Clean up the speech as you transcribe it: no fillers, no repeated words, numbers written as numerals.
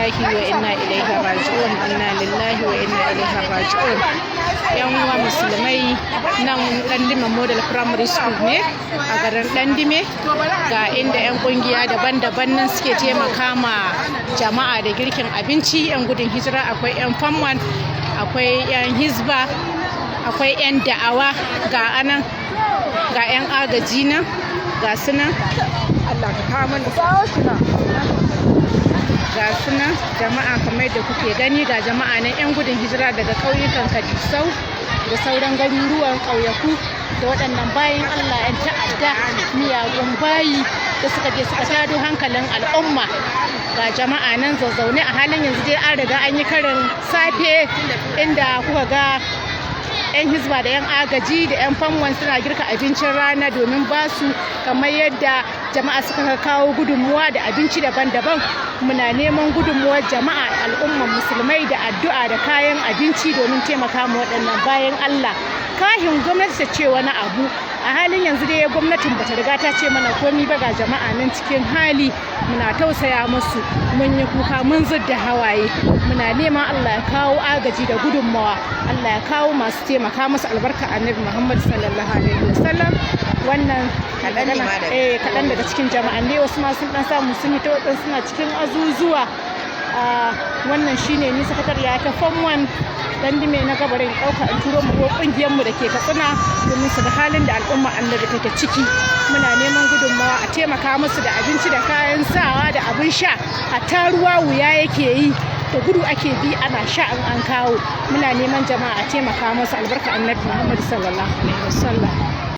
lillahi wa inna ilaihi raji'un. Inna lillahi wa inna ilaihi raji'un. Yan uwa musulmai, nan Dandime Model Primary School ne a garin Dandime, ga inda 'yan kungiya daban-daban nan suke taimaka ma jama'a da girkin abinci. 'Yan gudun hijira, akwai 'yan famwan, akwai 'yan hizba, akwai 'yan da'awa, ga anan ga 'yan agaji nan, ga sunan Allah ka kawo mana ga sunan jama'a kamar da kuke gani. Ga jama'a nan 'yan gudun hijira daga ƙauyukan Kadisau da sauran garuruwan ƙauyaku, da waɗannan bayan Allah 'yan ta'adda miyagun bayi da suka je suka tado hankalin al'umma. Ga jama'a nan zazzaune a halin yanzu dai an riga an yi karin safe, inda kuka ga 'yan hizba da 'yan agaji da 'yan famwan suna girka abincin rana domin basu, kamar yadda jama'a suka kawo gudunmuwa da abinci daban-daban. Muna neman gudunmuwar jama'a al'ummar musulmai da addu'a da kayan abinci domin taimaka ma waɗannan bayan Allah. Kahin gwamnati ta ce wani abu, a halin yanzu dai gwamnatin bata riga ta ce mana komi ba. Ga jama'a nan cikin hali, muna tausaya musu, mun yi kuka, mun zudda hawaye. Muna neman Allah ya kawo agaji da gudunmawa, Allah ya kawo masu taimaka musu, albarka annabi Muhammad sallallahu alaihi wasallam. Wannan kaɗan daga cikin jama'an ne, wasu ma sun ɗan samu sun yi ta, waɗansu suna cikin azuzuwa. Wannan shine ni sakatariya ta Form 1 Dandime na gabarin ɗauka in turo mu ƙungiyar mu da ke Katsina domin su ga halin da al'umma annabi take ciki. Muna neman gudunmawa a taimaka musu da abinci da kayan sawa da abin sha, hatta ruwa wuya yake yi, da gudu ake bi ana sha in an kawo. Muna neman jama'a a taimaka musu, albarka annabi Muhammad sallallahu alaihi wasallam.